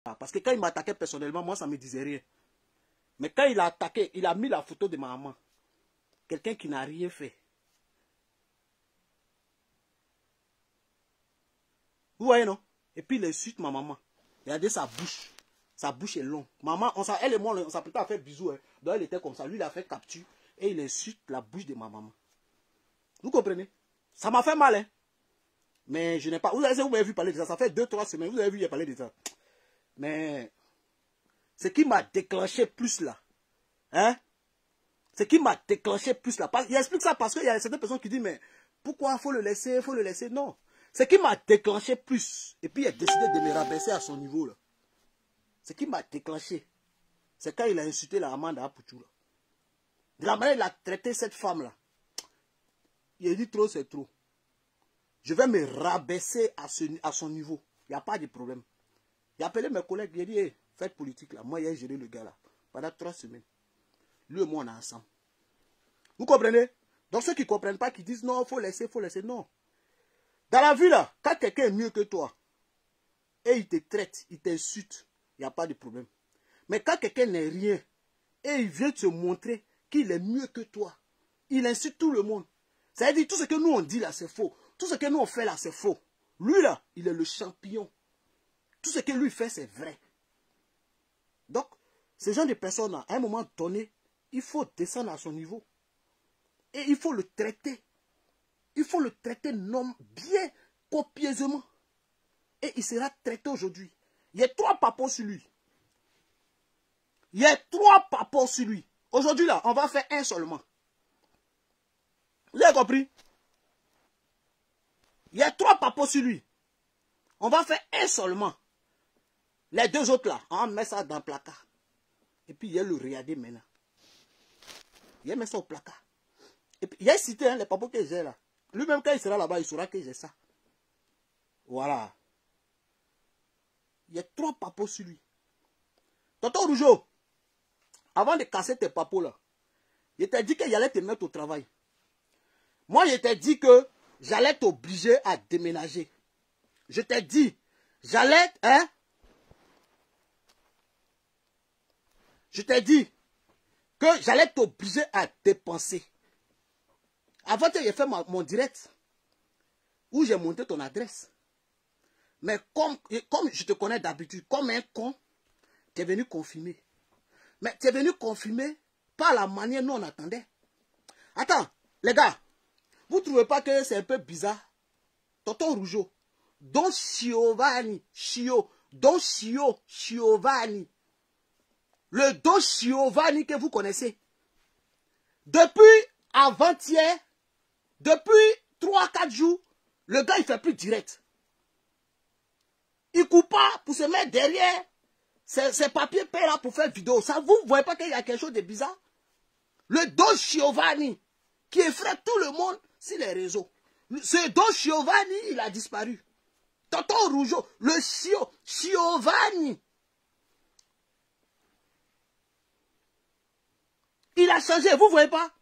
Parce que quand il m'attaquait personnellement, moi, ça ne me disait rien. Mais quand il a attaqué, il a mis la photo de ma maman. Quelqu'un qui n'a rien fait. Vous voyez, non? Et puis il insulte ma maman. Regardez sa bouche. Sa bouche est longue. Maman, elle et moi, on s'apprêtait à faire bisous. Hein. Donc elle était comme ça. Lui, il a fait capture. Et il insulte la bouche de ma maman. Vous comprenez? Ça m'a fait mal, hein? Mais je n'ai pas... Vous m'avez vu parler de ça. Ça fait 2-3 semaines. Vous avez vu, il a parlé de ça. Mais... ce qui m'a déclenché plus là. Hein? Ce qui m'a déclenché plus là. Il explique ça parce qu'il y a certaines personnes qui disent, mais pourquoi faut le laisser, faut le laisser? Non. Ce qui m'a déclenché plus, et puis il a décidé de me rabaisser à son niveau là. Ce qui m'a déclenché, c'est quand il a insulté la Amanda Apouchou là. De la manière il a traité cette femme là. Il a dit trop, c'est trop. Je vais me rabaisser à son niveau. Il n'y a pas de problème. Il a appelé mes collègues, il a dit, hey, faites politique là. Moi, j'ai géré le gars là. Pendant 3 semaines. Lui et moi, on est ensemble. Vous comprenez? Donc ceux qui ne comprennent pas, qui disent non, il faut laisser, non. Dans la vie là, quand quelqu'un est mieux que toi, et il te traite, il t'insulte, il n'y a pas de problème. Mais quand quelqu'un n'est rien, et il vient te montrer qu'il est mieux que toi, il insulte tout le monde. Ça veut dire tout ce que nous on dit là, c'est faux. Tout ce que nous on fait là, c'est faux. Lui là, il est le champion. Tout ce que lui fait, c'est vrai. Donc, ce genre de personnes là, à un moment donné, il faut descendre à son niveau. Et il faut le traiter. Il faut le traiter bien copieusement. Et il sera traité aujourd'hui. Il y a 3 papos sur lui. Il y a 3 papos sur lui. Aujourd'hui, là, on va faire un seulement. Vous avez compris? Il y a 3 papos sur lui. On va faire un seulement. Les 2 autres, là, on met ça dans le placard. Et puis, il y a le regarder maintenant. Il met ça au placard. Et puis, il y a cité hein, les papos que j'ai là. Lui-même, quand il sera là-bas, il saura que j'ai ça. Voilà. Il y a 3 papos sur lui. Tonton Rougeau, avant de casser tes papos là, il t'a dit qu'il allait te mettre au travail. Moi, je t'ai dit que j'allais t'obliger à déménager. Je t'ai dit, j'allais, hein? Je t'ai dit que j'allais t'obliger à dépenser. Avant que j'ai fait mon direct, où j'ai monté ton adresse. Mais comme je te connais d'habitude, comme un con, tu es venu confirmer. Mais tu es venu confirmer par la manière dont on attendait. Attends, les gars, vous ne trouvez pas que c'est un peu bizarre? Tonton Rougeau, Don Giovanni, Giovanni, le Don Giovanni que vous connaissez, depuis avant-hier, depuis 3-4 jours, le gars il fait plus direct. Il coupe pas pour se mettre derrière ses papiers payés là pour faire vidéo. Ça, vous ne voyez pas qu'il y a quelque chose de bizarre? Le Don Giovanni, qui effraie tout le monde sur les réseaux. Ce Don Giovanni, il a disparu. Tonton Rougeau, le Giovanni. Il a changé, vous ne voyez pas?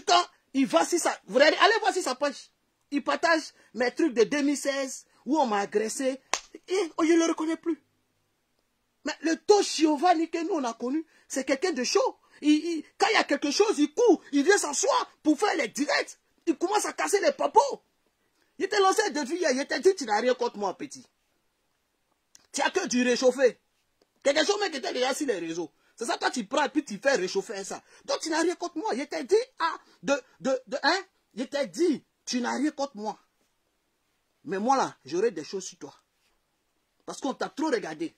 Quand il va sur ça, vous allez voir sur sa page. Il partage mes trucs de 2016 où on m'a agressé. Et je ne le reconnais plus. Mais le Don Giovanni que nous on a connu, c'est quelqu'un de chaud. Quand il y a quelque chose, il court, il vient s'asseoir pour faire les directs. Il commence à casser les papos. Il t'a lancé un défi hier, il t'a dit tu n'as rien contre moi, petit. Tu n'as que du réchauffé. Quelque chose qui était déjà sur les réseaux. C'est ça, toi tu prends et puis tu fais réchauffer ça. Donc tu n'as rien contre moi. Il t'a dit, il t'a dit, tu n'as rien contre moi. Mais moi là, j'aurai des choses sur toi. Parce qu'on t'a trop regardé.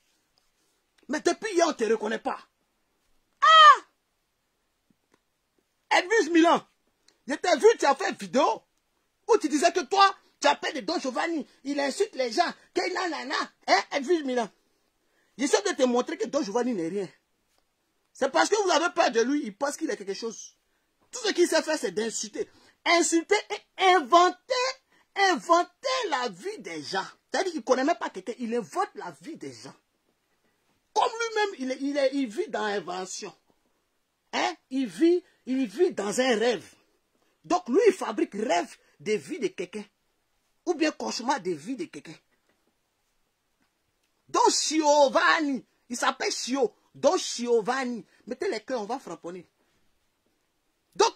Mais depuis hier, on ne te reconnaît pas. Ah! Edwige Milan, je t'ai vu, tu as fait une vidéo où tu disais que toi, tu appelles de Don Giovanni, il insulte les gens, que nanana, hein, Edwige Milan. J'essaie de te montrer que Don Giovanni n'est rien. C'est parce que vous avez peur de lui, il pense qu'il est quelque chose. Tout ce qu'il sait faire, c'est d'insulter. Insulter et inventer la vie des gens. C'est-à-dire qu'il ne connaît même pas quelqu'un, il invente la vie des gens. Comme lui-même, il vit dans l'invention. Hein? Il vit dans un rêve. Donc lui, il fabrique rêve de vie de quelqu'un. Ou bien cauchemar de vie de quelqu'un. Don Giovanni. Il s'appelle Chio. Don Giovanni. Mettez les cœurs, on va frapponner. Donc,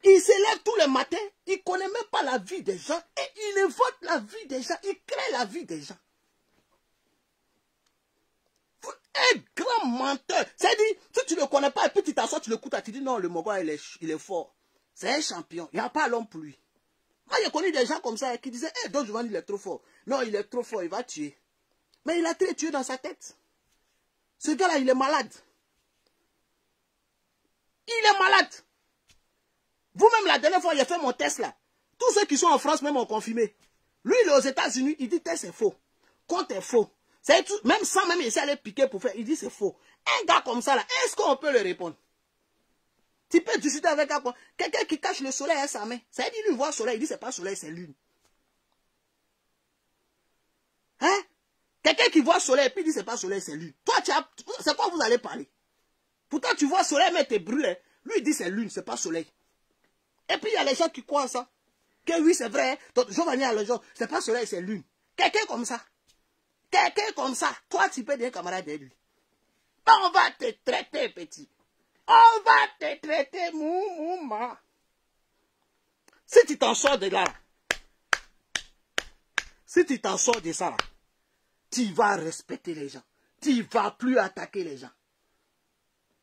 il se lève tous les matins, il ne connaît même pas la vie des gens et il évoque la vie des gens, il crée la vie des gens. Un grand menteur. C'est-à-dire, si tu ne le connais pas et puis tu t'assois, tu l'écoutes, tu dis non, le Mogol, il est fort. C'est un champion, il n'y a pas l'homme pour lui. Moi, j'ai connu des gens comme ça qui disaient, hey, Don Giovanni, il est trop fort. Non, il est trop fort, il va tuer. Mais il a très tué dans sa tête. Ce gars-là, il est malade. Il est malade. Vous-même, la dernière fois, j'ai fait mon test là. Tous ceux qui sont en France même ont confirmé. Lui, il est aux États-Unis, il dit test est faux. Compte est faux. Tout, même sans même essayer d'aller piquer pour faire, il dit c'est faux. Un gars comme ça là, est-ce qu'on peut le répondre? Tu peux discuter avec quelqu'un qui cache le soleil à sa main. Ça dit, lui voit le soleil, il dit c'est pas soleil, c'est lune. Hein? Quelqu'un qui voit le soleil et puis il dit c'est pas soleil, c'est lune. Toi, c'est quoi vous allez parler? Pourtant, tu vois le soleil, mais t'es brûlé. Lui, il dit c'est lune, c'est pas soleil. Et puis, il y a les gens qui croient ça. Que oui, c'est vrai. Donc, Giovanni à l'argent, c'est pas soleil, c'est lune. Quelqu'un comme ça. Quelqu'un comme ça. Toi, tu peux devenir camarade de lui. On va te traiter, petit. On va te traiter, mouma. Si tu t'en sors de là, si tu t'en sors de ça, là, tu vas respecter les gens. Tu ne vas plus attaquer les gens.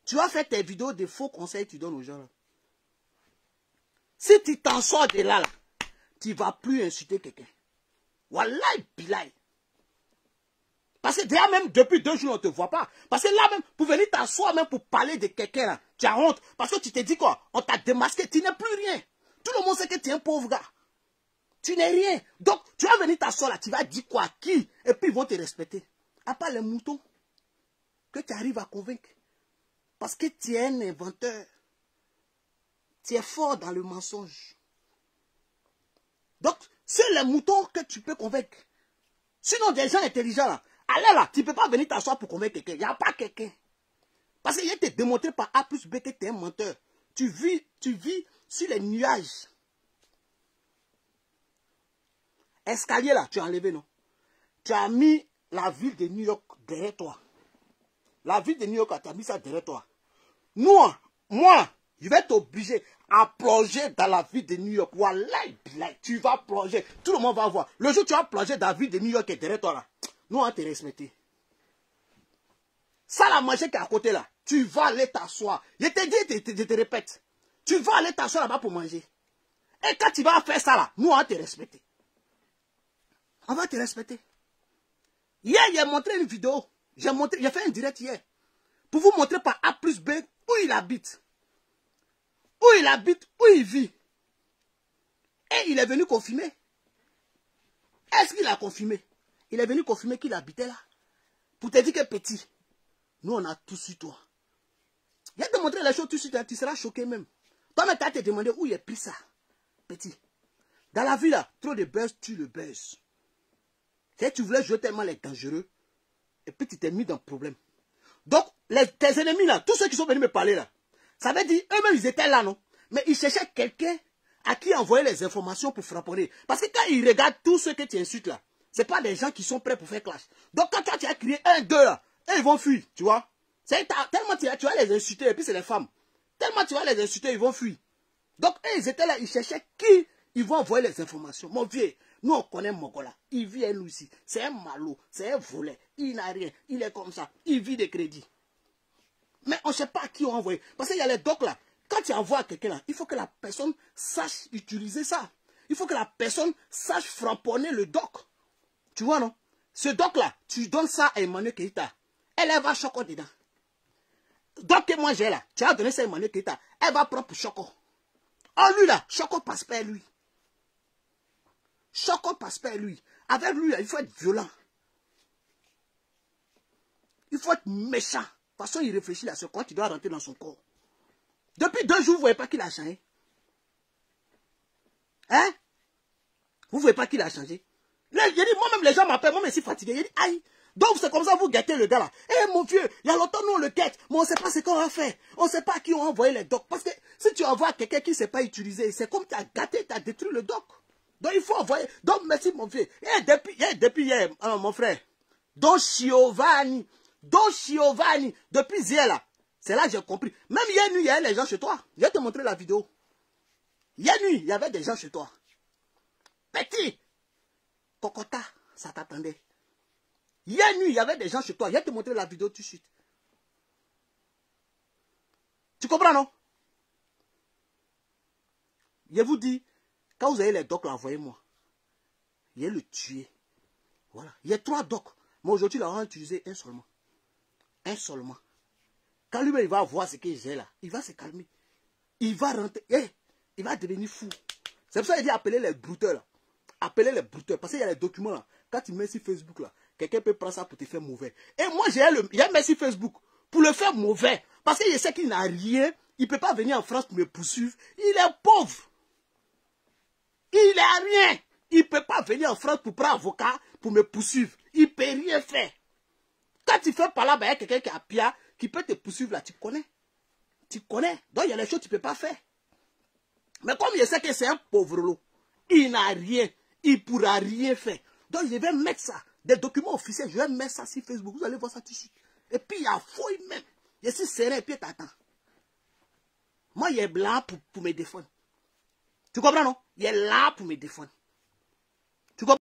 Tu vas faire tes vidéos de faux conseils que tu donnes aux gens. Là. Si tu t'en sors de là, tu ne vas plus insulter quelqu'un. Wallahi billahi. Parce que déjà même depuis 2 jours, on ne te voit pas. Parce que là même, pour venir t'asseoir même pour parler de quelqu'un, là, tu as honte. Parce que tu te dis quoi? On t'a démasqué, tu n'es plus rien. Tout le monde sait que tu es un pauvre gars. Tu n'es rien. Donc, tu vas venir t'asseoir là, tu vas dire quoi? Qui? Et puis ils vont te respecter. À part les moutons que tu arrives à convaincre. Parce que tu es un inventeur. Tu es fort dans le mensonge. Donc, c'est les moutons que tu peux convaincre. Sinon, des gens intelligents là, allez là, tu ne peux pas venir t'asseoir pour convaincre quelqu'un. Il n'y a pas quelqu'un. Parce qu'il a été démontré par A plus B que tu es un menteur. Tu vis sur les nuages. Escalier là, tu as enlevé, non? Tu as mis la ville de New York derrière toi. La ville de New York, tu as mis ça derrière toi. Moi, je vais t'obliger à plonger dans la ville de New York. Wallahi, tu vas plonger. Tout le monde va voir. Le jour où tu vas plonger dans la ville de New York qui est derrière toi là, nous on va te respecter. Ça, la manger qui est à côté là, tu vas aller t'asseoir. Je te dis, je te répète. Tu vas aller t'asseoir là-bas pour manger. Et quand tu vas faire ça là, nous on va te respecter. On va te respecter. Hier, j'ai montré une vidéo. J'ai fait un direct hier. Pour vous montrer par A plus B où il habite. Où il habite, où il vit. Et il est venu confirmer. Est-ce qu'il a confirmé? Il est venu confirmer qu'il habitait là. Pour te dire que petit, nous on a tout sur toi. Il a démontré les choses tout de suite, tu seras choqué même. Toi-même, tu as te demandé où il a pris ça. Petit. Dans la vie là, trop de buzz tue le buzz. C'est que tu voulais jouer tellement les dangereux. Et puis tu t'es mis dans le problème. Donc, tes ennemis là, tous ceux qui sont venus me parler là, ça veut dire, eux-mêmes ils étaient là, non? Mais ils cherchaient quelqu'un à qui envoyer les informations pour frapponner. Parce que quand ils regardent tous ceux que tu insultes là, ce n'est pas des gens qui sont prêts pour faire clash. Donc quand toi tu as crié 1, 2 là, eux ils vont fuir, tu vois. Tellement tu vas les insulter, et puis c'est les femmes. Tellement tu vas les insulter, ils vont fuir. Donc eux ils étaient là, ils cherchaient qui ils vont envoyer les informations. Mon vieux, nous on connaît Mogola, il vit à nous ici. C'est un malot, c'est un volet, il n'a rien, il est comme ça, il vit de crédit. Mais on ne sait pas à qui on envoie. Parce qu'il y a les docs là. Quand tu envoies à quelqu'un là, il faut que la personne sache utiliser ça. Il faut que la personne sache framponner le doc. Tu vois, non? Ce doc là, tu donnes ça à Emmanuel Keita. Elle va choco dedans. Doc que moi j'ai là, tu as donné ça à Emmanuel Keita. Elle va prendre pour choco. Oh lui là, choco passe pas lui. Choco passe pas lui. Avec lui, là, il faut être violent. Il faut être méchant. De toute façon, il réfléchit là, c'est quoi qui doit rentrer dans son corps. Depuis 2 jours, vous ne voyez pas qu'il a changé. Hein? Vous ne voyez pas qu'il a changé. Là, j'ai dit, moi-même, les gens m'appellent, moi-même, je suis fatigué. J'ai dit, aïe. Donc, c'est comme ça, vous gâtez le gars là. Eh, mon vieux, il y a longtemps, nous, on le guette. Mais on ne sait pas ce qu'on va faire. On ne sait pas à qui on va envoyer les docs. Parce que si tu envoies quelqu'un qui ne sait pas utiliser, c'est comme tu as gâté, tu as détruit le doc. Donc, il faut envoyer. Donc, merci, mon vieux. Et depuis hier, mon frère, Don Giovanni. Don Giovanni. Depuis hier là. C'est là que j'ai compris. Même hier nuit, il y avait les gens chez toi. Je vais te montrer la vidéo. Hier nuit, il y avait des gens chez toi. Petit. Kokota, ça t'attendait. Hier nuit, il y avait des gens chez toi. Je vais te montrer la vidéo tout de suite. Tu comprends, non? Je vous dis, quand vous avez les docs, envoyez-moi. Je vais le tuer. Voilà. Il y a 3 docs. Mais aujourd'hui, là, on va utiliser un seulement. Un seulement. Quand lui-même, il va voir ce que j'ai là, il va se calmer. Il va rentrer. Il va devenir fou. C'est pour ça qu'il dit appeler les brouteurs là. Appeler les brouteurs. Parce qu'il y a les documents là. Quand tu mets sur Facebook là, quelqu'un peut prendre ça pour te faire mauvais. Et moi, j'ai mis sur Facebook pour le faire mauvais. Parce que je sais qu'il n'a rien. Il ne peut pas venir en France pour me poursuivre. Il est pauvre. Il n'a rien. Il ne peut pas venir en France pour prendre avocat pour me poursuivre. Il ne peut rien faire. Quand tu fais par là, il y a quelqu'un qui a pire, qui peut te poursuivre là. Tu connais. Tu connais. Donc il y a des choses que tu ne peux pas faire. Mais comme je sais que c'est un pauvre lot, il n'a rien. Il ne pourra rien faire. Donc je vais mettre ça. Des documents officiels, je vais mettre ça sur Facebook. Vous allez voir ça tout de suite. Et puis il y a fouille même. Je suis serré et puis t'attends. Moi, il est blanc pour me défendre. Tu comprends, non? Il est là pour me défendre. Tu comprends?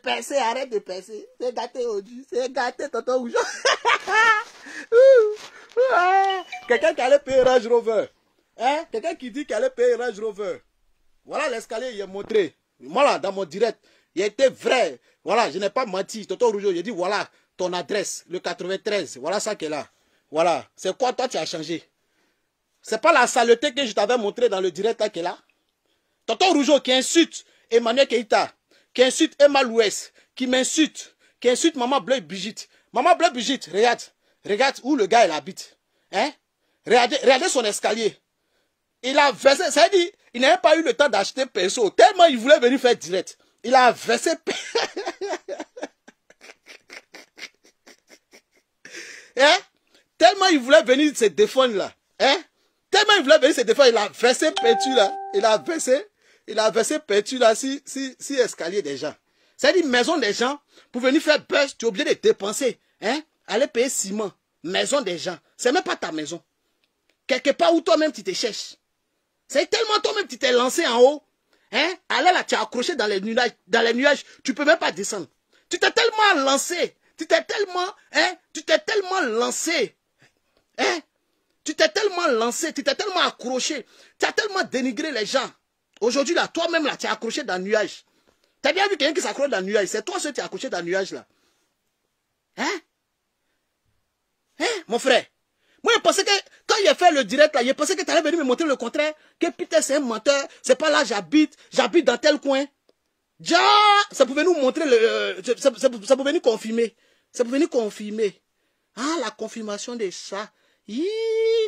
percer, arrête de percer. C'est gâté aujourd'hui, c'est gâté, tonton Rougeau. Quelqu'un qui allait payer Range Rover. Hein? Quelqu'un qui dit qu'il allait payer Range Rover. Voilà l'escalier, il est montré. Moi là, dans mon direct, il a été vrai. Voilà, je n'ai pas menti. Tonton Rougeau, j'ai dit voilà ton adresse, le 93. Voilà ça qui est là. Voilà. C'est quoi toi tu as changé? C'est pas la saleté que je t'avais montré dans le direct là qui est là. Tonton Rougeau qui insulte Emmanuel Keïta, qui insulte Emma Louès, qui m'insulte, qui insulte Maman Bleu Brigitte. Maman Bleu Brigitte, regarde. Regarde où le gars il habite. Hein? Regardez son escalier. Il a versé, ça veut dire, il n'avait pas eu le temps d'acheter perso. Tellement il voulait venir faire direct. Il a versé. Hein? Tellement il voulait venir se défendre là. Hein? Tellement il voulait venir se défendre, il a versé peinture là. Il a versé peinture là si escalier des gens. C'est-à-dire maison des gens, pour venir faire buzz, tu es obligé de dépenser. Hein? Aller payer ciment. Maison des gens. C'est même pas ta maison. Quelque part où toi-même tu te cherches. C'est tellement toi-même tu t'es lancé en haut. Hein? Allez là, tu es accroché dans les nuages. Tu peux même pas descendre. Tu t'es tellement lancé. Tu t'es tellement lancé. Hein? Tu t'es tellement lancé, tu t'es tellement accroché. Tu as tellement dénigré les gens. Aujourd'hui là, toi-même là, tu es accroché dans le nuage. Tu as bien vu quelqu'un qui s'accroche dans le nuage. C'est toi seul qui es accroché dans le nuage là. Hein? Hein, mon frère? Moi, je pensais que, quand il a fait le direct là, je pensais que tu allais venir me montrer le contraire. Que putain, c'est un menteur. C'est pas là, j'habite dans tel coin. Déjà, ça pouvait nous montrer ça pouvait nous confirmer. Ça pouvait nous confirmer. Ah, la confirmation des chats.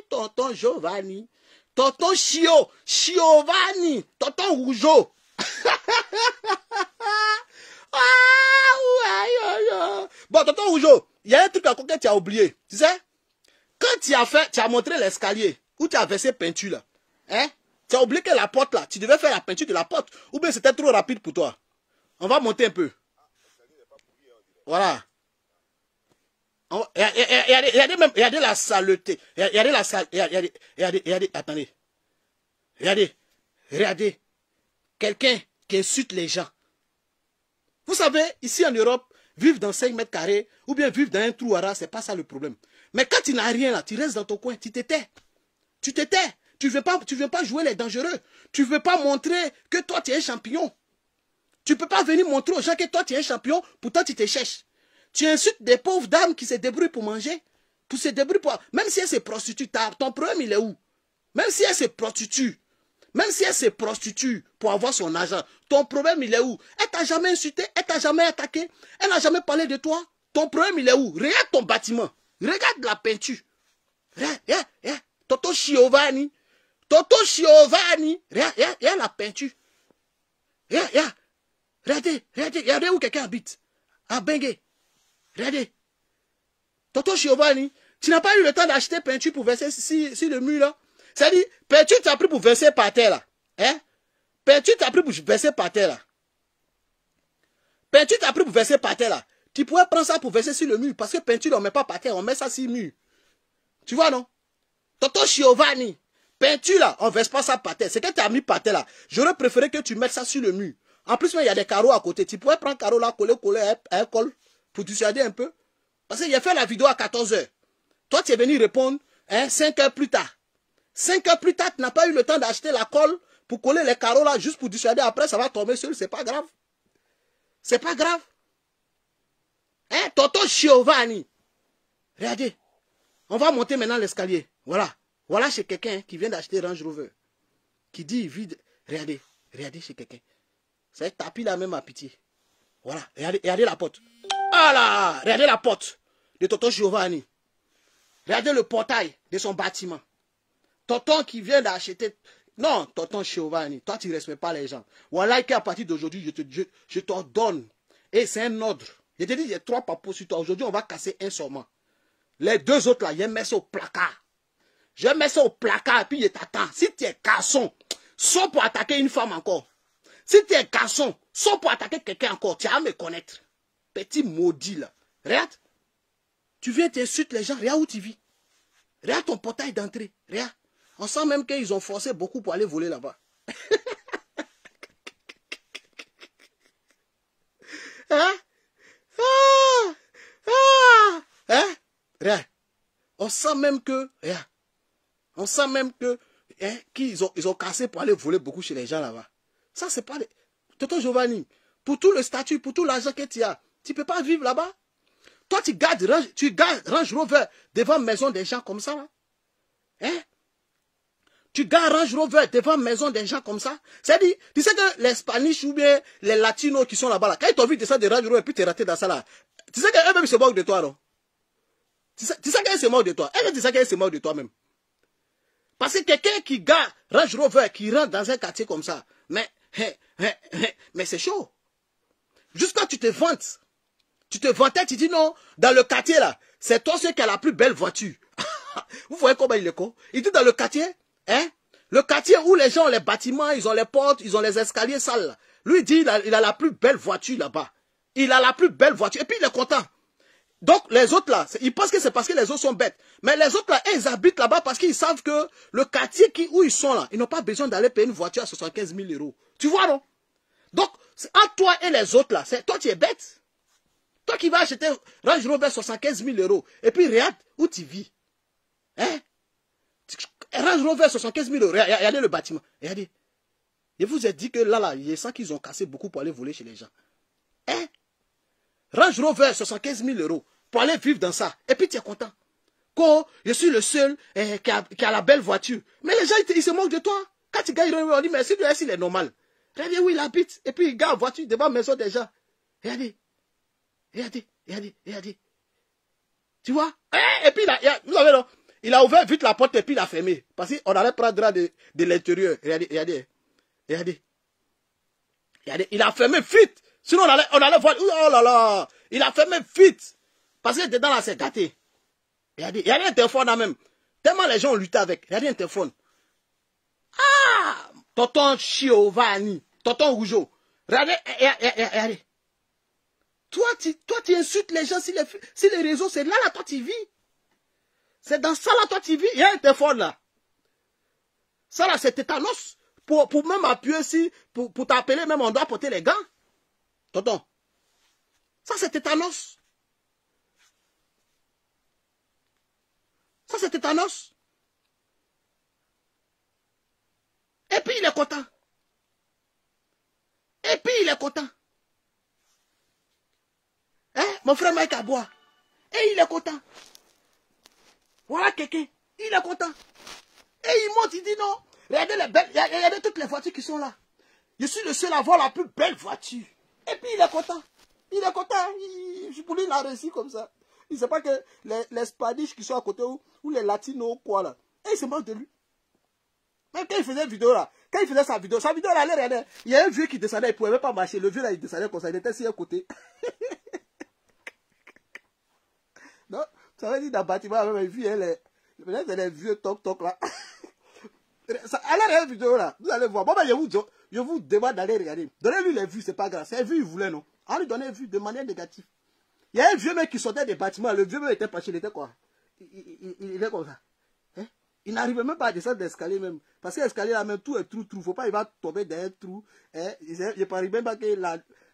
Tonton Giovanni. Tonton Giovanni. Tonton Rougeau. Bon, tonton Rougeau, il y a un truc que tu as oublié. Tu sais? Quand tu as montré l'escalier, où tu as versé peinture là, hein? Tu as oublié que la porte là, tu devais faire la peinture de la porte. Ou bien c'était trop rapide pour toi. On va monter un peu. Voilà. Regardez la saleté. Regardez la saleté. Regardez, attendez. Regardez. Quelqu'un qui insulte les gens. Vous savez, ici en Europe, vivre dans 5 mètres carrés ou bien vivre dans un trou à rat, c'est pas ça le problème. Mais quand tu n'as rien là, tu restes dans ton coin, tu t'étais. Tu t'étais. Tu ne veux pas jouer les dangereux. Tu ne veux pas montrer que toi tu es un champion. Tu ne peux pas venir montrer aux gens que toi tu es un champion, pourtant tu te cherches. Tu insultes des pauvres dames qui se débrouillent pour manger. Pour se débrouiller pour... Même si elle se prostitue, ton problème il est où? Même si elle se prostitue. Même si elle se prostitue pour avoir son argent, ton problème il est où? Elle t'a jamais insulté, elle t'a jamais attaqué, elle n'a jamais parlé de toi. Ton problème il est où? Regarde ton bâtiment, regarde la peinture. Regarde. Tonton Giovanni, regarde la peinture. Regardez où quelqu'un habite. À Bengue. Regardez. Tonton Giovanni, tu n'as pas eu le temps d'acheter peinture pour verser sur le mur là. C'est-à-dire, peinture tu as pris pour verser par terre là. Hein? Peinture tu as pris pour verser par terre là. Peinture tu as pris pour verser par terre là. Tu pourrais prendre ça pour verser sur le mur. Parce que peinture on ne met pas par terre, on met ça sur le mur. Tu vois non? Tonton Giovanni, peinture là, on ne verse pas ça par terre. C'est que tu as mis par terre là. J'aurais préféré que tu mettes ça sur le mur. En plus, il y a des carreaux à côté. Tu pourrais prendre carreau là, coller un col pour dissuader un peu. Parce qu'il a fait la vidéo à 14 h. Toi, tu es venu répondre 5 heures plus tard. 5 heures plus tard, tu n'as pas eu le temps d'acheter la colle pour coller les carreaux là, juste pour dissuader. Après, ça va tomber sur lui. C'est pas grave. C'est pas grave. Hein, Tonton Giovanni. Regardez. On va monter maintenant l'escalier. Voilà. Voilà chez quelqu'un qui vient d'acheter Range Rover. Qui dit vide. Regardez chez quelqu'un. C'est tapis là même à pitié. Voilà. Regardez la porte. Ah là. Regardez la porte de Tonton Giovanni. Regardez le portail de son bâtiment. Tonton qui vient d'acheter... Non, Tonton Giovanni, toi tu ne respectes pas les gens. Voilà qu'à partir d'aujourd'hui, je t'ordonne. Et c'est un ordre. Je te dis, il y a 3 papos sur toi. Aujourd'hui, on va casser un seulement. Les 2 autres là, je mets ça au placard. Je mets ça au placard et puis je t'attends. Si tu es garçon, sauf pour attaquer une femme encore. Si tu es garçon, sauf pour attaquer quelqu'un encore, tu vas me connaître. Petit maudit là. Regarde. Tu viens t'insulter les gens, regarde où tu vis. Regarde ton portail d'entrée. Regarde. On sent même qu'ils ont forcé beaucoup pour aller voler là-bas. Hein? On sent même que, on sent même que, qu'ils ont cassé pour aller voler beaucoup chez les gens là-bas. Ça, c'est pas... Tonton Giovanni, pour tout le statut, pour tout l'argent que tu as, tu ne peux pas vivre là-bas. Toi, tu gardes Range Rover devant maison des gens comme ça, là. Hein? Tu gardes Range Rover devant maison des gens comme ça. C'est-à-dire, tu sais que les Spanish ou bien les Latinos qui sont là-bas, là, quand ils t'ont vu descendre de Range Rover et puis t'es raté dans ça, là, tu sais qu'eux-mêmes se moquent de toi, non? Tu sais qu'elle se moque de toi. Elle, tu sais qu'elle se moque de toi-même. Parce que quelqu'un qui garde Range Rover, qui rentre dans un quartier comme ça, mais c'est chaud. Jusqu'à tu te vantes. Tu te vantais, tu dis non, dans le quartier là, c'est toi celui qui a la plus belle voiture. Vous voyez comment il est con? Il dit dans le quartier, hein? Le quartier où les gens ont les bâtiments, ils ont les portes, ils ont les escaliers sales là. Lui il dit il a la plus belle voiture là-bas. Il a la plus belle voiture. Et puis il est content. Donc les autres là, ils pensent que c'est parce que les autres sont bêtes. Mais les autres là, ils habitent là-bas parce qu'ils savent que le quartier où ils sont là, ils n'ont pas besoin d'aller payer une voiture à 75 000 €. Tu vois non? Donc, entre toi et les autres là, toi tu es bête. Toi qui vas acheter Range Rover 75 000 €. Et puis regarde où tu vis. Hein? Range Rover 75 000 €. Regardez le bâtiment. Regardez. Je vous ai dit que là, il y a ça qu'ils ont cassé beaucoup pour aller voler chez les gens. Hein? Range Rover 75 000 € pour aller vivre dans ça. Et puis tu es content. Quand je suis le seul qui a la belle voiture. Mais les gens, ils se moquent de toi. Quand tu gagnes, on dit, mais si il est normal. Regardez où il habite. Et puis il garde la voiture devant la maison des gens. Regardez. Regardez. Tu vois? Et puis vous savez non, il a ouvert vite la porte et puis il a fermé. Parce qu'on allait prendre de l'intérieur. Regardez. Il a fermé vite. Sinon on allait voir. Oh là là. Il a fermé vite. Parce que dedans là c'est gâté. Regardez un téléphone là même. Tellement les gens ont lutté avec. Regardez un téléphone. Ah! Tonton Giovanni. Tonton Rougeau. Regardez. Toi, tu insultes les gens si les réseaux, c'est là, toi, tu vis. C'est dans ça, là, toi, tu vis. Il y a un téléphone, là. Ça, là, c'est tétanos. Pour même appuyer, pour t'appeler, même, on doit porter les gants. Tonton. Ça, c'est tétanos. Ça, c'est tétanos. Et puis, il est content. Hein? Mon frère Mike Aboua. Et il est content. Voilà quelqu'un. Il est content. Et il monte, il dit non. Regardez toutes les voitures qui sont là. Je suis le seul à avoir la plus belle voiture. Et puis il est content. Pour lui, il a réussi comme ça. Il ne sait pas que les Spanish qui sont à côté ou les Latinos quoi là. Et il se moque de lui. Même quand il faisait une vidéo là, quand il faisait sa vidéo là, regardez, il y a un vieux qui descendait, il ne pouvait même pas marcher. Le vieux là, il descendait comme ça, il était assis à côté. Non, ça veut dire dans le bâtiment, même vu, peut-être c'est les vieux toc là. Allez regarder la vidéo là, vous allez voir. Bon, ben, je vous demande d'aller regarder. Donnez-lui les vues, c'est pas grave. C'est les vues, il voulait, non? On lui donnait les vues de manière négative. Il y a un vieux mec qui sortait des bâtiments, le vieux mec était pas chez, il était quoi? Il était comme ça. Hein? Il n'arrivait même pas à descendre l'escalier même. Parce que l'escalier là, même tout est trou. Faut pas, il va tomber dans un trou. Hein? Il ne paraît même pas que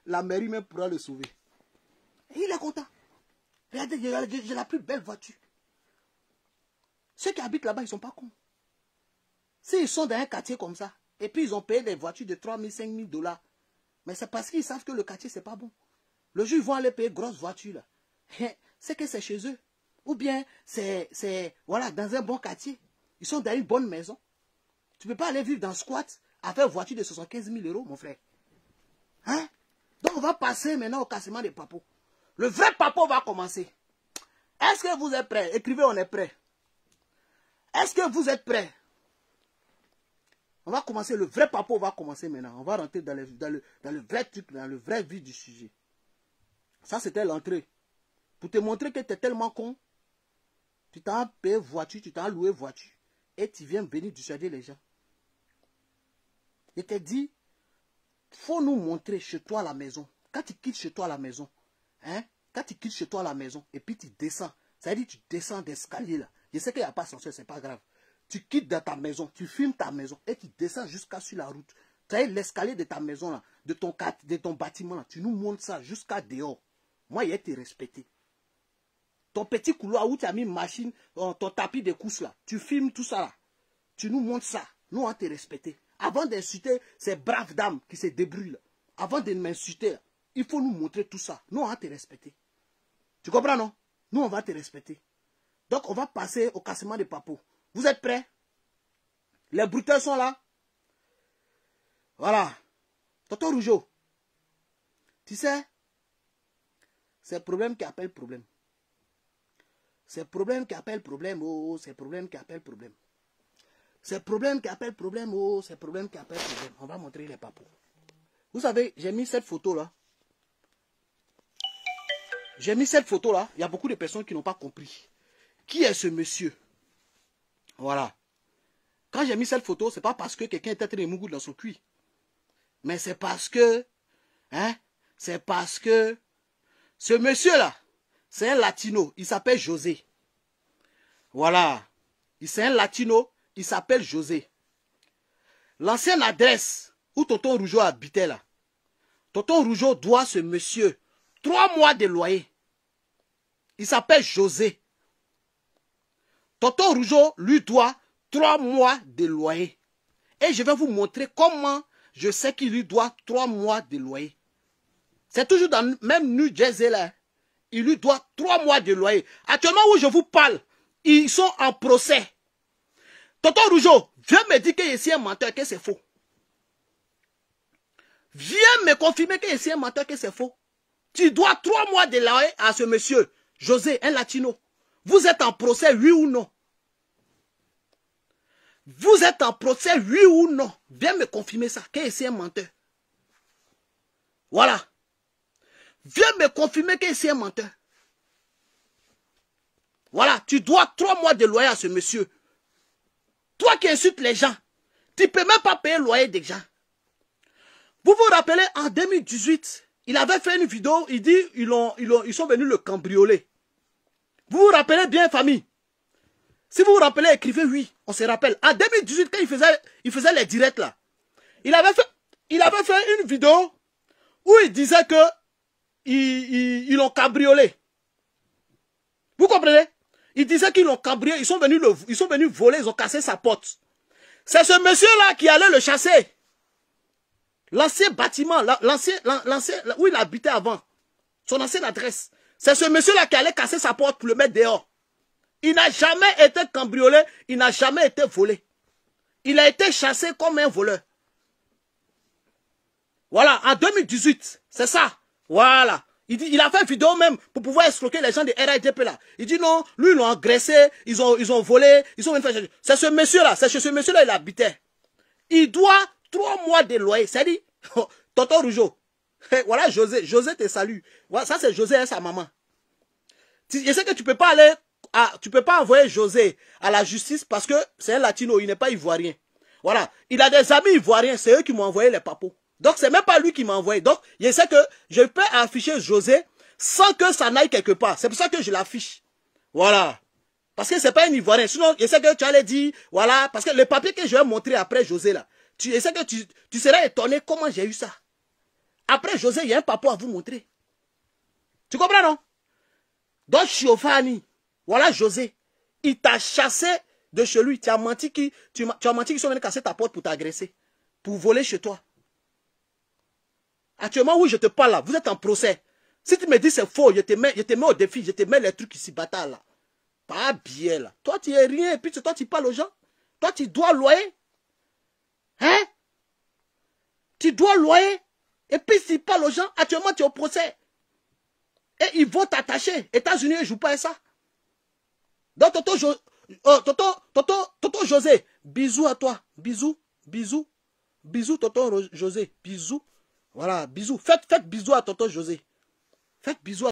la mairie même pourra le sauver. Et il est content. Regardez, j'ai la plus belle voiture. Ceux qui habitent là-bas, ils ne sont pas cons. S'ils sont dans un quartier comme ça, et puis ils ont payé des voitures de 3 000, 5 000 $, mais c'est parce qu'ils savent que le quartier, c'est pas bon. Le jour, ils vont aller payer grosse voiture là. C'est que c'est chez eux. Ou bien, voilà, dans un bon quartier. Ils sont dans une bonne maison. Tu ne peux pas aller vivre dans le squat avec une voiture de 75 000 €, mon frère. Hein? Donc, on va passer maintenant au cassement des papos. Le vrai papo va commencer. Est-ce que vous êtes prêts? Écrivez, on est prêts. Est-ce que vous êtes prêts? On va commencer, le vrai papo va commencer maintenant. On va rentrer dans le vrai truc, dans le vrai vif du sujet. Ça, c'était l'entrée. Pour te montrer que tu es tellement con, tu t'as payé voiture, tu t'as loué voiture. Et tu viens venir dissuader les gens. Je t'ai dit, il faut nous montrer chez toi à la maison. Quand tu quittes chez toi à la maison, hein, quand tu quittes chez toi à la maison, et puis tu descends, ça veut dire que tu descends d'escalier là. Je sais qu'il n'y a pas d'ascenseur, c'est pas grave. Tu quittes de ta maison, tu filmes ta maison et tu descends jusqu'à sur la route. Tu as l'escalier de ta maison là, de ton bâtiment là. Tu nous montres ça jusqu'à dehors. Moi, il a été respecté. ton petit couloir où tu as mis une machine, ton tapis de course là. Tu filmes tout ça là. Tu nous montres ça. Nous, on va te respecter. Avant d'insulter ces braves dames qui se débrouillent là, avant de m'insulter, il faut nous montrer tout ça. Nous, on va te respecter. Tu comprends, non? Nous, on va te respecter. Donc, on va passer au cassement des papos. Vous êtes prêts? Les brouteurs sont là. Voilà. Tonton Rougeau. Tu sais, c'est le problème qui appelle problème. C'est le problème qui appelle problème. Oh, c'est le problème qui appelle problème. C'est le problème qui appelle problème. Oh, c'est le problème qui appelle problème. On va montrer les papos. Vous savez, j'ai mis cette photo là. J'ai mis cette photo là. Il y a beaucoup de personnes qui n'ont pas compris. Qui est ce monsieur? Voilà. Quand j'ai mis cette photo, ce n'est pas parce que quelqu'un était très mougou dans son cuit. Mais c'est parce que, c'est parce que ce monsieur-là, c'est un latino. Il s'appelle José. Voilà. C'est un latino. Il s'appelle José. L'ancienne adresse où Tonton Rougeau habitait là. Tonton Rougeau doit ce monsieur 3 mois de loyer. Il s'appelle José. Tonton Rougeau lui doit 3 mois de loyer. Et je vais vous montrer comment je sais qu'il lui doit 3 mois de loyer. C'est toujours dans le même New Jersey là. Il lui doit 3 mois de loyer. Actuellement où je vous parle, ils sont en procès. Tonton Rougeau, viens me dire que ici un menteur, que c'est faux. Viens me confirmer que ici un menteur, que c'est faux. Tu dois 3 mois de loyer à ce monsieur, José, un latino. Vous êtes en procès, oui ou non? Vous êtes en procès, oui ou non? Viens me confirmer ça, que ici un menteur. Voilà. Viens me confirmer que c'est un menteur. Voilà, tu dois 3 mois de loyer à ce monsieur. Toi qui insultes les gens, tu ne peux même pas payer le loyer des gens. Vous vous rappelez, en 2018, il avait fait une vidéo, il dit ils sont venus le cambrioler. Vous vous rappelez bien, famille? Si vous vous rappelez, écrivez oui, on se rappelle. En 2018, quand il faisait les directs là, il avait fait une vidéo où il disait que ils l'ont cambriolé. Vous comprenez? Il disait qu'ils l'ont cambriolé, ils sont venus voler, ils ont cassé sa porte. C'est ce monsieur-là qui allait le chasser. L'ancien bâtiment, où il habitait avant, son ancienne adresse. C'est ce monsieur-là qui allait casser sa porte pour le mettre dehors. Il n'a jamais été cambriolé, il n'a jamais été volé. Il a été chassé comme un voleur. Voilà, en 2018, c'est ça. Voilà. Il a fait une vidéo même pour pouvoir escroquer les gens de RIDP là. Il dit non, lui ils l'ont agressé, ils ont volé, ils ont venus faire... C'est ce monsieur-là, c'est chez ce monsieur-là il habitait. Il doit 3 mois de loyer. C'est dit, Tonton Rougeau. Voilà José, José te salue. Voilà, ça c'est José et sa maman. Je sais que tu peux pas aller, tu peux pas envoyer José à la justice parce que c'est un latino, il n'est pas ivoirien. Voilà, il a des amis ivoiriens, c'est eux qui m'ont envoyé les papos. Donc, c'est même pas lui qui m'a envoyé. Donc, je sais que je peux afficher José sans que ça n'aille quelque part. C'est pour ça que je l'affiche. Voilà. Parce que c'est pas un Ivoirien. Sinon, je sais que tu allais dire, voilà, parce que le papier que je vais montrer après José, là, je sais que tu serais étonné comment j'ai eu ça. Après José, il y a un papo à vous montrer. Tu comprends, non? Donc, Chiofani, voilà José. Il t'a chassé de chez lui. Tu as menti qu'ils sont venus casser ta porte pour t'agresser. Pour voler chez toi. Actuellement, où je te parle là, vous êtes en procès. Si tu me dis c'est faux, je te mets au défi, je te mets les trucs ici, bâtard là. Pas bien là. Toi, tu es rien, et puis toi, tu parles aux gens. Toi, tu dois loyer. Hein? Tu dois loyer. Et puis, si tu parles aux gens, actuellement, tu es au procès. Et ils vont t'attacher. États-Unis ne jouent pas à ça. Donc, Tonton José, bisous à toi. Bisous, bisous, bisous, Tonton José, bisous. Voilà, bisous. Faites bisous à Tonton José. Faites bisous à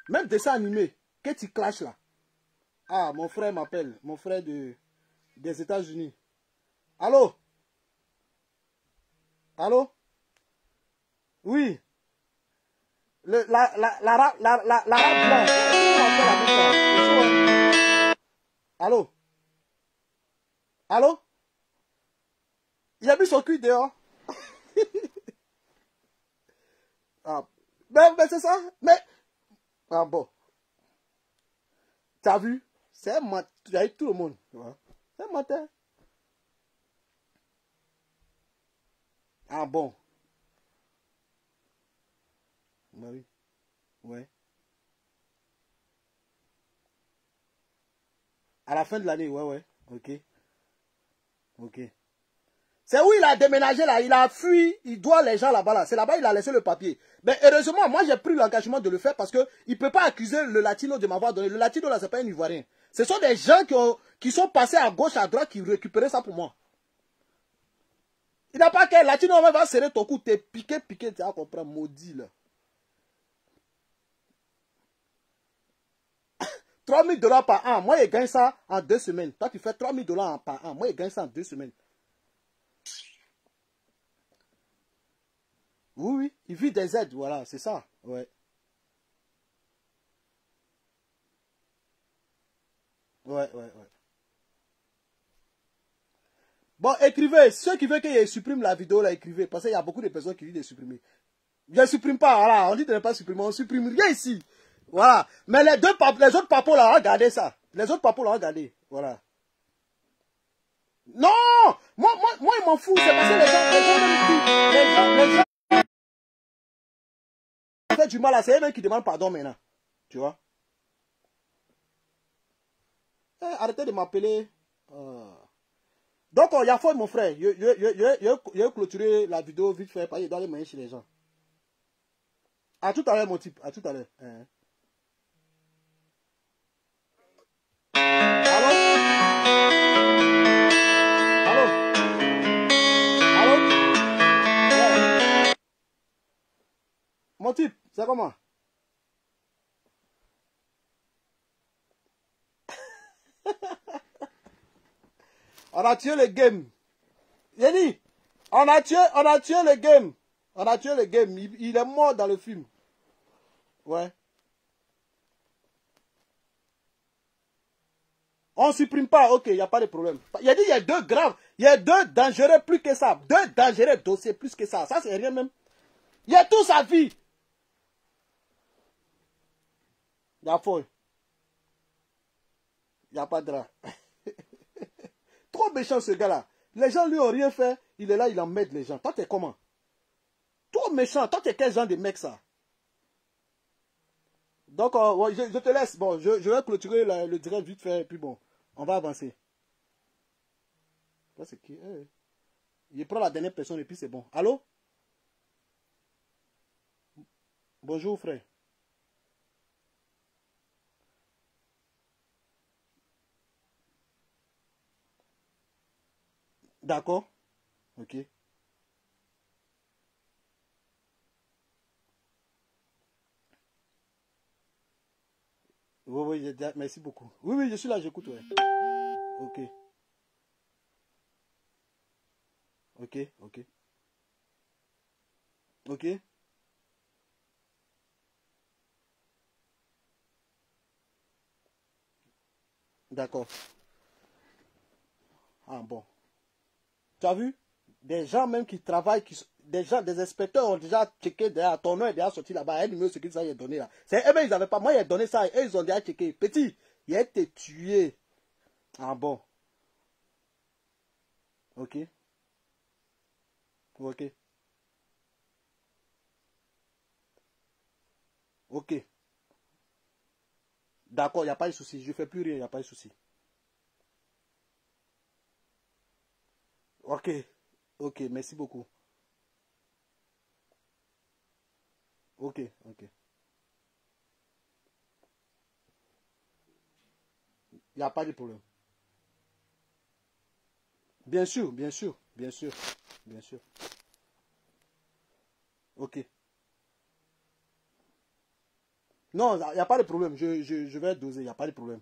Même dessin animé, que tu clashes là. Ah, mon frère m'appelle. Mon frère des États-Unis. Allô? Allô? Oui. L'arabe blanc. Allô? Allô? Il a mis son cul dehors. Ah. Mais c'est ça. Mais. Ah bon. T'as vu? C'est un matin. Tu as eu tout le monde. C'est un matin. Ah bon. Oui. Ouais. À la fin de l'année, ouais. Ok. Ok. C'est où il a déménagé là, il a fui, il doit les gens là-bas là. C'est là-bas il a laissé le papier. Mais heureusement, moi j'ai pris l'engagement de le faire parce que il peut pas accuser le latino de m'avoir donné. Le latino là, c'est pas un Ivoirien. Ce sont des gens qui sont passés à gauche, à droite, qui récupéraient ça pour moi. Il n'a pas qu'un latino va serrer ton cou, t'es piqué, tu vas comprendre, maudit là. 3 000 $ par an. Moi, je gagne ça en 2 semaines. Toi, tu fais 3 000 $ par an. Moi, je gagne ça en 2 semaines. Oui, il vit des aides, voilà, c'est ça. Ouais. Ouais. Bon, écrivez. Ceux qui veulent que je supprime la vidéo, là, écrivez. Parce qu'il y a beaucoup de personnes qui disent de supprimer. Je ne supprime pas, voilà. On dit de ne pas supprimer. On ne supprime rien ici. Voilà. Mais les autres papos, là, regardez ça. Les autres papos, là, regardez. Voilà. Non! Moi, ils m'en fous. C'est parce que les gens fait du mal à c'est eux qui demandent pardon maintenant. Tu vois? Arrêtez de m'appeler. Donc, il y a fort, mon frère. Je vais clôturer la vidéo vite fait parce qu'il doit aller manger chez les gens. À tout à l'heure, mon type. À tout à l'heure. Allô? Allô? Allô? Ouais. Mon type, c'est comment? On a tué le game. J'ai dit, on a tué le game. On a tué le game. Il est mort dans le film. Ouais. On ne supprime pas, ok, il n'y a pas de problème. Il a dit, il y a 2 graves, il y a 2 dangereux plus que ça. 2 dangereux dossiers plus que ça. Ça, c'est rien même. Il y a toute sa vie. Il y a folle. Il n'y a pas de drap. Trop méchant ce gars-là. Les gens lui ont rien fait. Il est là, il emmène les gens. Toi, t'es comment? Trop méchant. Toi, t'es quel genre de mec ça? Donc, ouais, je te laisse. Bon, je vais clôturer le direct vite fait. Et puis bon, on va avancer. Ça, c'est qui? Je prends la dernière personne et puis c'est bon. Allô? Bonjour, frère. D'accord? Ok. Oui, merci beaucoup. Oui, je suis là, j'écoute. Ouais. Ok. Ok. D'accord. Ah bon. Tu as vu? Des gens même qui travaillent, des gens, des inspecteurs ont déjà checké derrière. Ton nom est déjà sorti là-bas. Un numéro sécurité, ça, il est donné là. C'est eux, ils n'avaient pas. Moi, il a donné ça. Eux, ils ont déjà checké. Petit, il a été tué. Ah bon. Ok. Ok. Ok. D'accord, il n'y a pas de souci. Je ne fais plus rien, il n'y a pas de souci. Ok. Ok, merci beaucoup. Ok. Il n'y a pas de problème. Bien sûr. Bien sûr. Ok. Non, il n'y a pas de problème. Je vais doser, il n'y a pas de problème.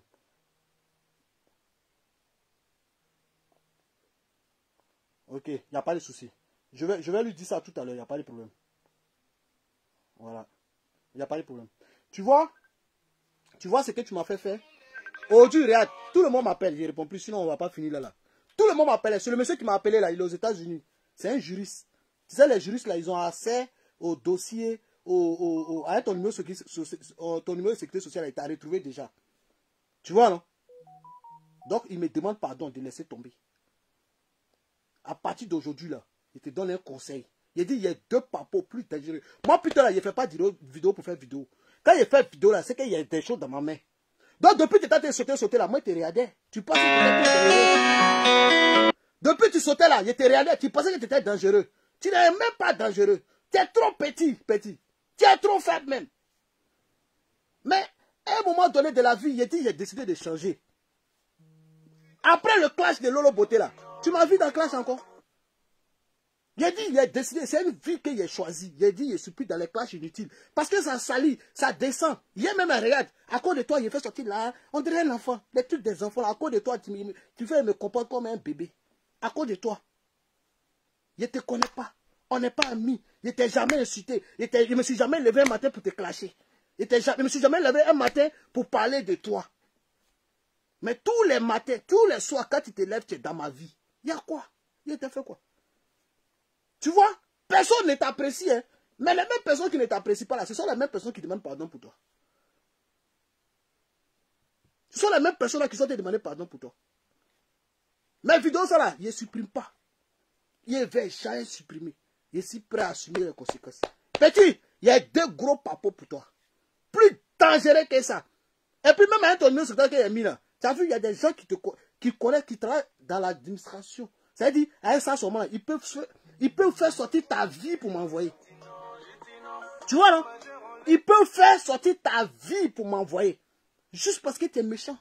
Ok, il n'y a pas de souci. Je vais lui dire ça tout à l'heure, il n'y a pas de problème. Voilà. Il n'y a pas de problème. Tu vois ce que tu m'as fait faire? Aujourd'hui, regarde, tout le monde m'appelle. Je ne réponds plus, sinon on ne va pas finir là. Tout le monde m'appelle. C'est le monsieur qui m'a appelé là, il est aux États-Unis. C'est un juriste. Tu sais, les juristes là, ils ont accès au dossier, à ton numéro de sécurité sociale a été retrouvé déjà. Tu vois, non? Donc, il me demande pardon de laisser tomber. À partir d'aujourd'hui, là, il te donne un conseil. Il dit, il y a deux papos plus dangereux. Moi, putain, là, je ne fais pas de vidéo pour faire vidéo. Quand je fais vidéo, là, c'est qu'il y a des choses dans ma main. Donc, depuis que tu as sauté là, moi, je te regardais. Tu pensais que tu étais dangereux. Depuis que tu sautais là, je te regardais. Tu pensais que tu étais dangereux. Tu n'es même pas dangereux. Tu es trop petit. Tu es trop faible même. Mais, à un moment donné de la vie, j'ai décidé de changer. Après le clash de Lolo Beauté là, tu m'as vu dans le clash encore? J'ai dit, il a décidé, c'est une vie qu'il a choisie. J'ai dit, je ne suis plus dans les clashs inutiles. Parce que ça salit, ça descend. Il y a même un regarde. À cause de toi, il fait sortir là. On dirait un enfant. Les trucs des enfants. À cause de toi, tu fais me comporter comme un bébé. À cause de toi. Je ne te connais pas. On n'est pas amis. Je ne t'ai jamais insulté. Je ne me suis jamais levé un matin pour te clasher. Je ne me suis jamais levé un matin pour parler de toi. Mais tous les matins, tous les soirs, quand tu te lèves, tu es dans ma vie. Il y a quoi? Il t'a fait quoi? Tu vois, personne ne t'apprécie. Hein? Mais les mêmes personnes qui ne t'apprécient pas là, ce sont les mêmes personnes qui demandent pardon pour toi. Ce sont les mêmes personnes là qui sont te demander pardon pour toi. Mes vidéos, ça là, je ne supprime pas. Je ne vais jamais supprimer. Je suis prêt à assumer les conséquences. Petit, il y a deux gros papos pour toi. Plus dangereux que ça. Et puis même à ton numéro secrétaire qui est mis là, tu as vu, il y a des gens qui connaissent, qui travaillent dans l'administration. C'est-à-dire, à un certain moment, ils peuvent faire sortir ta vie pour m'envoyer. Tu vois, non? Ils peuvent faire sortir ta vie pour m'envoyer. Juste parce que tu es méchant.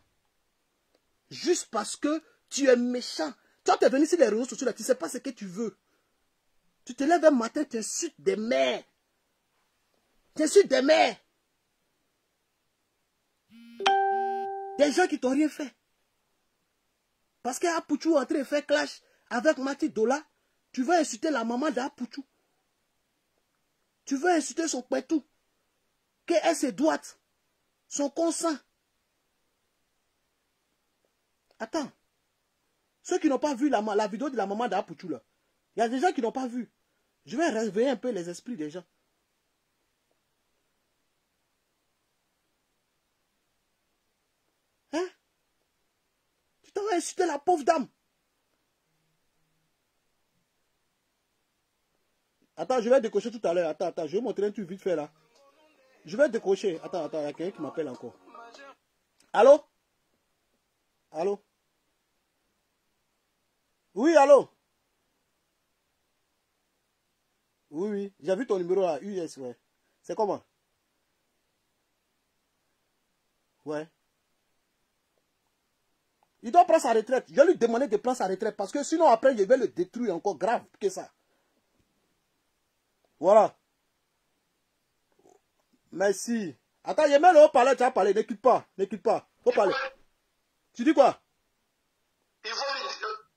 Juste parce que tu es méchant. Toi, tu es venu sur les réseaux sociaux, là, tu ne sais pas ce que tu veux. Tu te lèves un matin, tu insultes des mères. Tu insultes des mères. Des gens qui t'ont rien fait. Parce qu'Apouchou est en train de faire clash avec Mati Dola, tu veux insulter la maman d'Apouchou. Tu veux insulter son pétou. Qu'elle se doite. Son consent. Attends. Ceux qui n'ont pas vu la vidéo de la maman d'Apouchou là, il y a des gens qui n'ont pas vu. Je vais réveiller un peu les esprits des gens. Hein? Tu t'en vas insulter la pauvre dame. Attends, je vais décocher tout à l'heure. Attends, je vais montrer un truc vite fait là. Je vais décocher. Attends, il y a quelqu'un qui m'appelle encore. Allô? Allô? Oui, allô? Oui. J'ai vu ton numéro là, US, ouais. C'est comment? Ouais. Il doit prendre sa retraite. Je vais lui demander de prendre sa retraite parce que sinon après, je vais le détruire encore grave que ça. Voilà. Merci. Attends, il y a même le haut-parleur, tu as parlé. Ne quitte pas. Faut parler. Tu dis quoi? Il est temps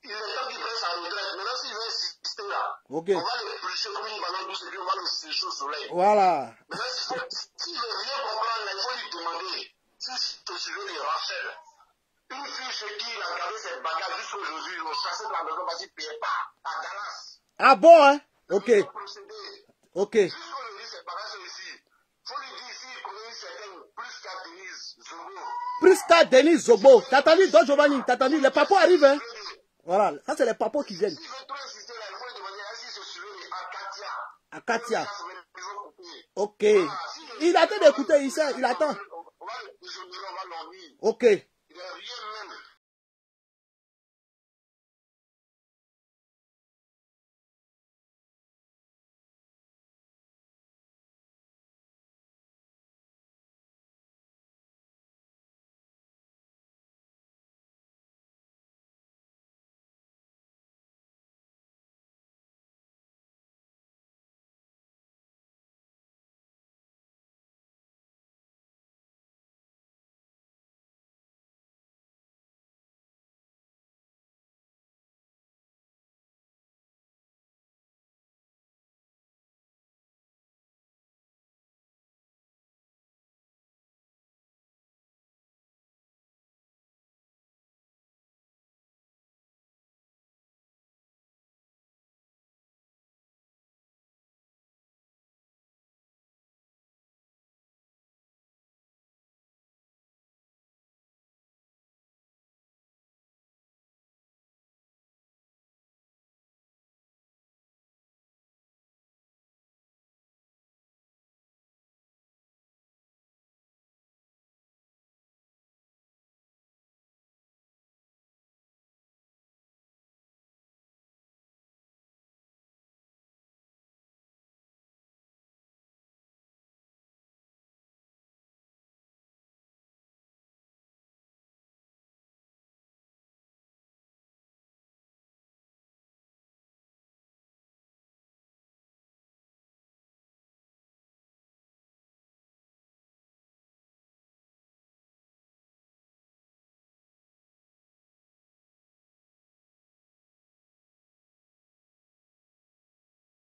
qu'il prenne sa retraite. Maintenant, s'il veut insister là, ok. On va le pulcher comme une banane douce et puis on va le sécher au soleil. Voilà. Maintenant, s'il veut rien comprendre, il faut lui demander si ce sujet de Rachel. Une fille chez qui il a gardé ses bagages jusqu'à aujourd'hui, ils l'ont chassé de la maison parce qu'il ne payait pas à Dallas. Ah bon, hein? Ok. Ok. Jusqu'aujourd'hui, ses bagages sont ici. Il faut lui dire ici, il connaît une certaine Priska Denise Zobo. Priska Denise Zobo. T'as entendu, Don Giovanni? T'as entendu? Les papos arrivent, hein? Voilà. Ça, c'est les papos qui viennent. S'il veut trop insister là, il faut lui demander si ce sujet est Akatia. Akatia. Ok. Il attend d'écouter, il attend. On va le déjeuner, on va l'ennuyer. Ok. Il n'est rien